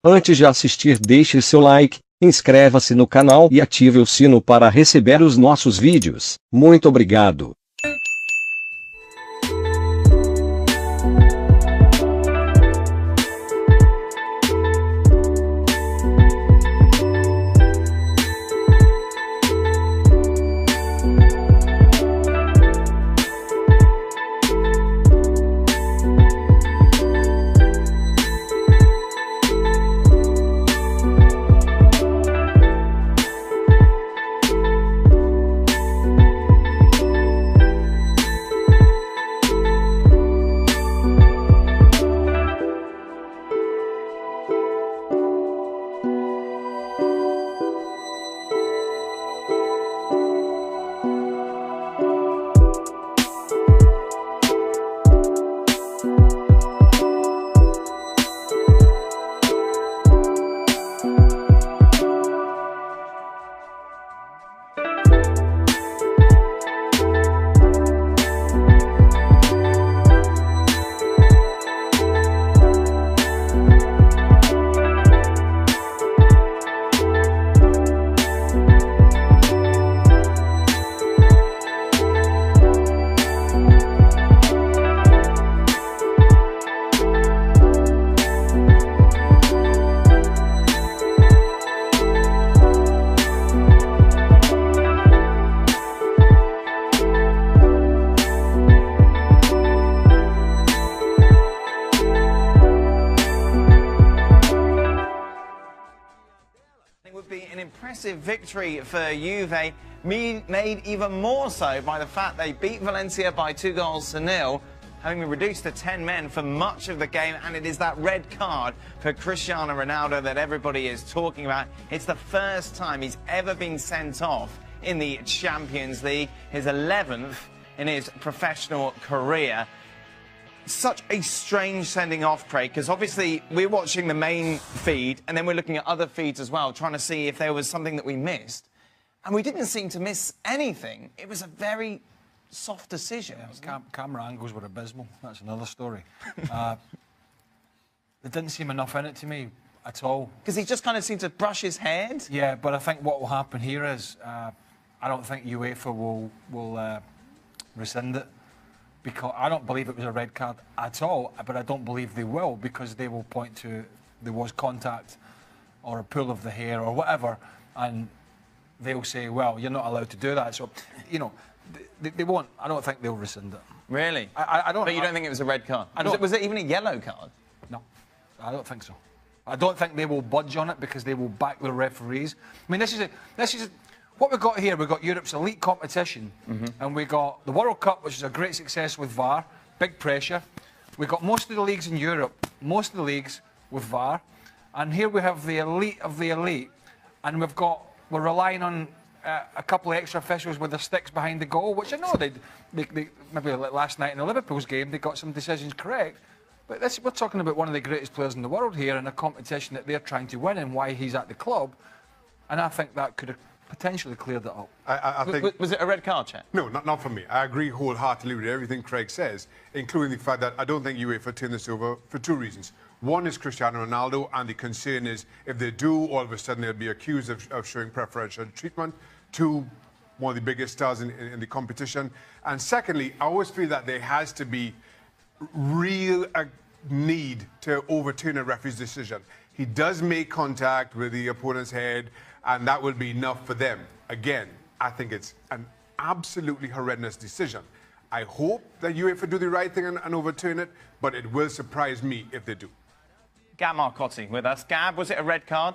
Antes de assistir, deixe seu like, inscreva-se no canal e ative o sino para receber os nossos vídeos. Muito obrigado. Would be an impressive victory for Juve, made even more so by the fact they beat Valencia by 2-0, having been reduced to 10 men for much of the game, and it is that red card for Cristiano Ronaldo that everybody is talking about. It's the first time he's ever been sent off in the Champions League, his 11th in his professional career. Such a strange sending off, Craig, because obviously we're watching the main feed and then we're looking at other feeds as well, trying to see if there was something that we missed. And we didn't seem to miss anything. It was a very soft decision. Yeah, camera angles were abysmal. That's another story. There didn't seem enough in it to me at all. Because he just kind of seemed to brush his head? Yeah, but I think what will happen here is I don't think UEFA will rescind it. Because I don't believe it was a red card at all, but I don't believe they will, because they will point to there was contact or a pull of the hair or whatever, and they'll say, well, you're not allowed to do that. So, you know, they won't. I don't think they'll rescind it. Really? I don't. But you don't think it was a red card? Was it even a yellow card? No, I don't think so. I don't think they will budge on it because they will back the referees. I mean, this is what we've got here. We've got Europe's elite competition, and we got the World Cup, which is a great success with VAR, big pressure. We've got most of the leagues in Europe, most of the leagues with VAR, and here we have the elite of the elite, and we're relying on a couple of extra officials with their sticks behind the goal, which I know they maybe like last night in the Liverpool's game they got some decisions correct, but we're talking about one of the greatest players in the world here in a competition that they're trying to win and why he's at the club, and I think that could have potentially cleared it up. I think, was it a red card, Chet? No, not for me. I agree wholeheartedly with everything Craig says, including the fact that I don't think UEFA turned this over for two reasons. One is Cristiano Ronaldo, and the concern is if they do, all of a sudden they'll be accused of showing preferential treatment to one of the biggest stars in the competition. And secondly, I always feel that there has to be real need to overturn a referee's decision. He does make contact with the opponent's head, and that will be enough for them. Again, I think it's an absolutely horrendous decision. I hope that UEFA do the right thing and overturn it, but it will surprise me if they do. Gab Marcotti with us. Gab, was it a red card?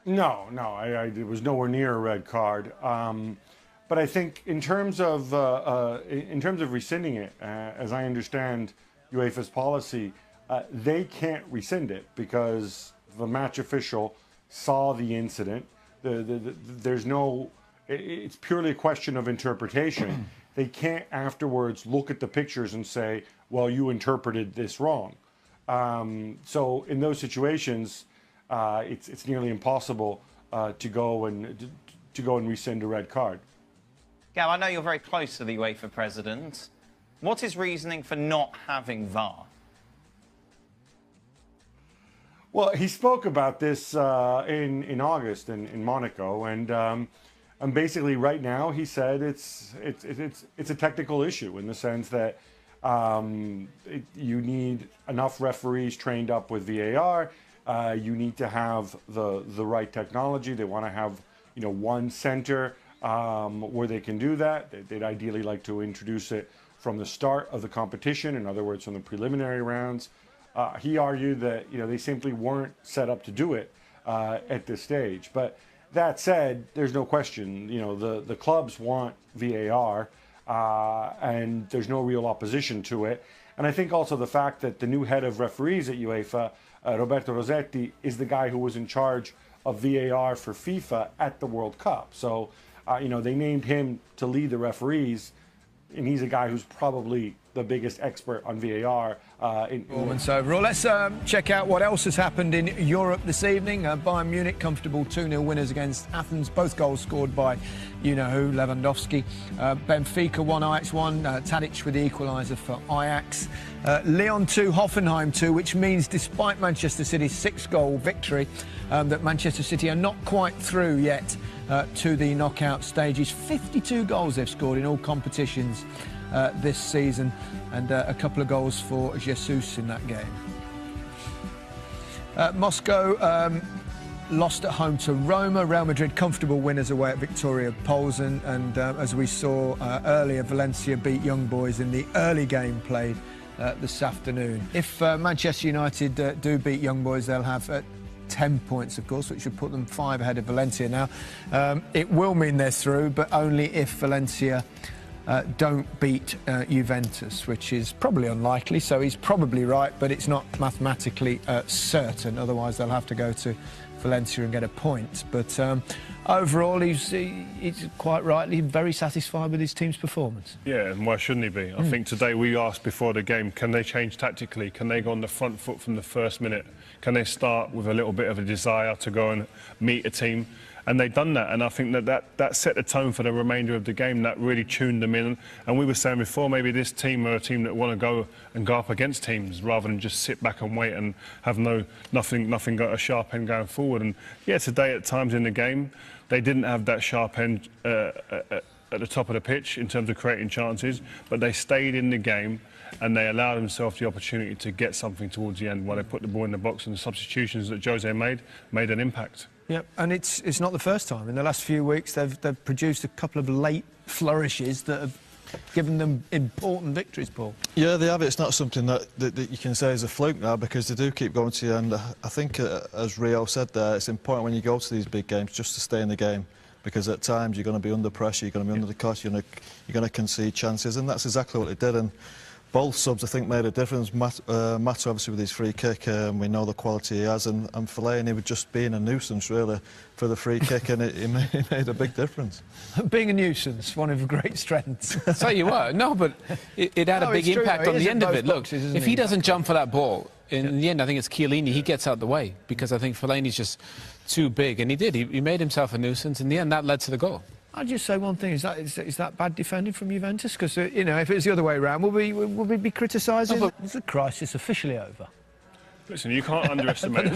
No, it was nowhere near a red card. But I think in terms of rescinding it, as I understand UEFA's policy, they can't rescind it because the match official saw the incident. There's no, it's purely a question of interpretation. They can't afterwards look at the pictures and say, well, you interpreted this wrong. So in those situations, it's nearly impossible to go and rescind a red card. Gab, I know you're very close to the UEFA president. What's his reasoning for not having VAR? Well, he spoke about this in August in Monaco, and basically right now he said it's a technical issue in the sense that you need enough referees trained up with VAR. You need to have the right technology. They want to have one center where they can do that. They'd ideally like to introduce it from the start of the competition. In other words, from the preliminary rounds. He argued that they simply weren't set up to do it at this stage. But that said, there's no question. The clubs want VAR, and there's no real opposition to it. And I think also the fact that the new head of referees at UEFA, Roberto Rossetti, is the guy who was in charge of VAR for FIFA at the World Cup. So, they named him to lead the referees, and he's a guy who's probably the biggest expert on VAR. Performance overall. Let's check out what else has happened in Europe this evening. Bayern Munich, comfortable 2-0 winners against Athens. Both goals scored by you-know-who, Lewandowski. Benfica 1, Ajax 1. Tadic with the equaliser for Ajax. Lyon 2, Hoffenheim 2, which means despite Manchester City's 6-goal victory, that Manchester City are not quite through yet to the knockout stages. 52 goals they've scored in all competitions this season, and a couple of goals for Jesus in that game. Moscow lost at home to Roma. Real Madrid comfortable winners away at Victoria Polsen, and as we saw earlier, Valencia beat Young Boys in the early game played this afternoon. If Manchester United do beat Young Boys, they'll have 10 points, of course, which would put them 5 ahead of Valencia now. It will mean they're through, but only if Valencia don't beat Juventus, which is probably unlikely, so he's probably right, but it's not mathematically certain. Otherwise, they'll have to go to Valencia and get a point. But overall, he's quite rightly very satisfied with his team's performance. Yeah, and why shouldn't he be? I think today we asked before the game, can they change tactically? Can they go on the front foot from the first minute? Can they start with a little bit of a desire to go and meet a team? And they've done that, and I think that set the tone for the remainder of the game. That really tuned them in. And we were saying before, maybe this team are a team that want to go up against teams rather than just sit back and wait and have nothing got a sharp end going forward. And yeah, today at times in the game, they didn't have that sharp end at the top of the pitch in terms of creating chances, but they stayed in the game and they allowed themselves the opportunity to get something towards the end while they put the ball in the box, and the substitutions that Jose made an impact. Yep, and it's not the first time. In the last few weeks, they've produced a couple of late flourishes that have given them important victories, Paul. Yeah, they have. It's not something that you can say is a fluke now, because they do keep going to the end. I think, as Rio said there, it's important when you go to these big games just to stay in the game, because at times you're going to be under pressure, you're going to be under the cosh, you're going to concede chances, and that's exactly what they did. And both subs, I think, made a difference. Mata, obviously, with his free kick, we know the quality he has, and Fellaini was just being a nuisance, really, for the free kick, and he made a big difference. Being a nuisance, one of the great strengths. I'll tell you what, no, but it had a big impact on the end of it. Look, if he doesn't jump for that ball, in the end, I think it's Chiellini, he gets out the way, because I think Fellaini's just too big, and he did. He made himself a nuisance. In the end, that led to the goal. I'll just say one thing: is that bad defending from Juventus? Because if it was the other way around, will we be criticising? Is the crisis officially over? Listen, you can't underestimate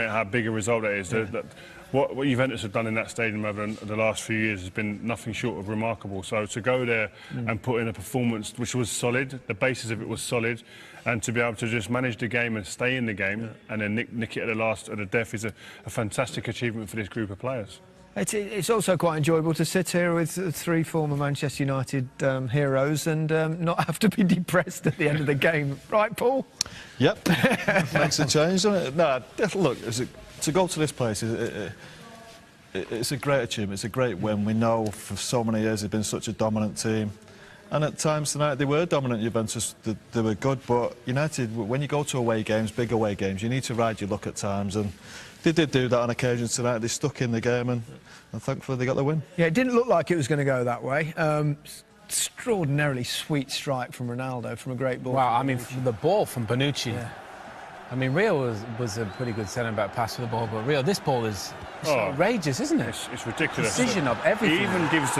how big a result it is. Yeah. What Juventus have done in that stadium over the last few years has been nothing short of remarkable. So to go there and put in a performance which was solid, the basis of it was solid, and to be able to just manage the game and stay in the game and then nick it at the death is a fantastic achievement for this group of players. It's also quite enjoyable to sit here with 3 former Manchester United heroes and not have to be depressed at the end of the game. Right, Paul? Yep. Makes a change, doesn't it? No, look, to go to this place, it's a great achievement. It's a great win. We know for so many years they've been such a dominant team. And at times tonight they were dominant, Juventus. They were good, but United, when you go to away games, big away games, you need to ride your luck at times. And they did do that on occasion tonight. They stuck in the game, and thankfully they got the win. Yeah, it didn't look like it was going to go that way. Extraordinarily sweet strike from Ronaldo from a great ball. Wow, I mean, the ball from Bonucci. Yeah. I mean, Rio was a pretty good centre-back pass for the ball, but Rio, this ball is outrageous, isn't it? It's ridiculous. Precision of everything. He even gives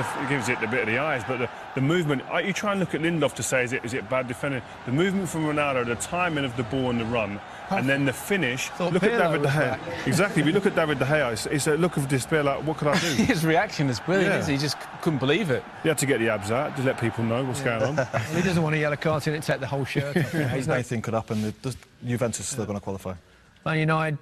it a bit of the eyes, but the movement. You try and look at Lindelof to say, is it bad defending? The movement from Ronaldo, the timing of the ball and the run, and then the finish. Look at David De Gea. Exactly. If you look at David De Gea, it's a look of despair. Like, what could I do? His reaction is brilliant. Yeah. Isn't he? He just couldn't believe it. He had to get the abs out to let people know what's going on. Well, he doesn't want a yellow card in it, take the whole shirt off. Anything could happen. Juventus is still going to qualify. Man United,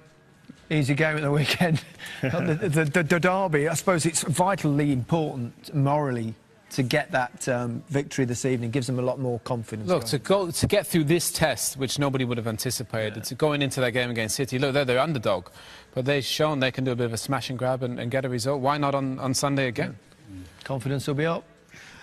easy game at the weekend. the derby, I suppose it's vitally important morally to get that victory this evening. Gives them a lot more confidence. Look, to get through this test, which nobody would have anticipated, to going into that game against City, look, they're underdog, but they've shown they can do a bit of a smash and grab and get a result. Why not on Sunday again? Confidence will be up.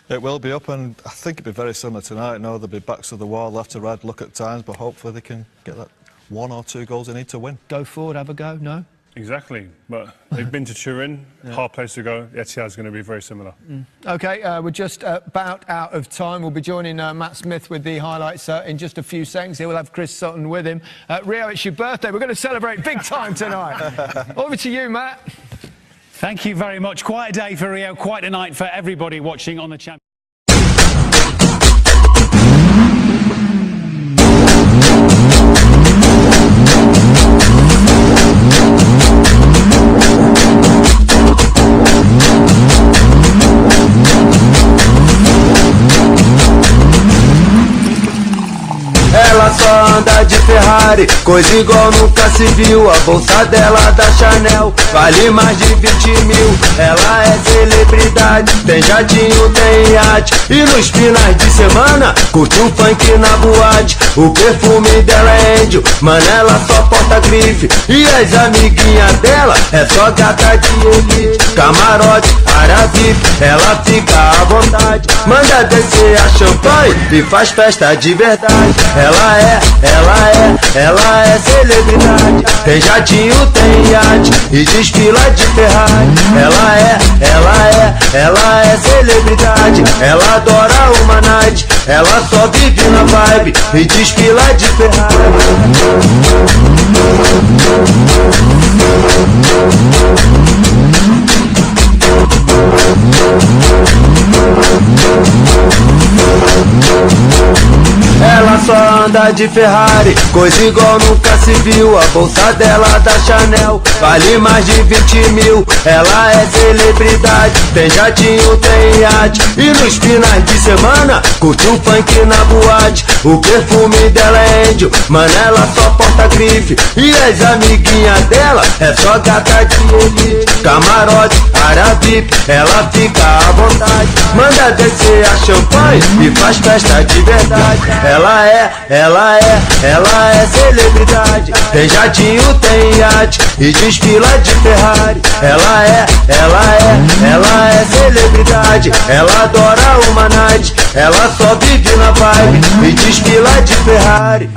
It will be up, and I think it'll be very similar tonight. No, they'll be backs to the wall, left to right, look at times, but hopefully they can get that 1 or 2 goals they need to win. Go forward, have a go, no? Exactly, but they've been to Turin, hard place to go. Etihad's going to be very similar. OK, we're just about out of time. We'll be joining Matt Smith with the highlights in just a few seconds. He will have Chris Sutton with him. Rio, it's your birthday. We're going to celebrate big time tonight. Over to you, Matt. Thank you very much. Quite a day for Rio, quite a night for everybody watching on the channel. Ela só anda de Ferrari, coisa igual nunca se viu. A bolsa dela da Chanel vale mais de 20 mil. Ela é celebridade, tem jatinho, tem iate, e nos finais de semana curte um funk na boate. O perfume dela é índio, mano, ela só porta grife, e as amiguinhas dela é só gata de elite. Camarote, área VIP, ela fica à vontade, manda descer a champanhe e faz festa de verdade. Ela é celebridade, tem jatinho, tem iate, e desfila de Ferrari. Ela é celebridade, ela adora uma night, ela só vive na vibe e desfila de Ferrari. Ela só anda de Ferrari, coisa igual nunca se viu. A bolsa dela da Chanel vale mais de 20 mil. Ela é celebridade, tem jatinho, tem iate, e nos finais de semana curte um funk na boate. O perfume dela é índio, mano, ela só porta grife, e as amiguinhas dela é só gata de elite. Camarote, área VIP, ela fica à vontade, manda descer a champanhe e faz festa de verdade. Ela é celebridade, tem jatinho, tem iate, e desfila de Ferrari. Ela é celebridade, ela adora uma night, ela só vive na vibe e desfila de Ferrari.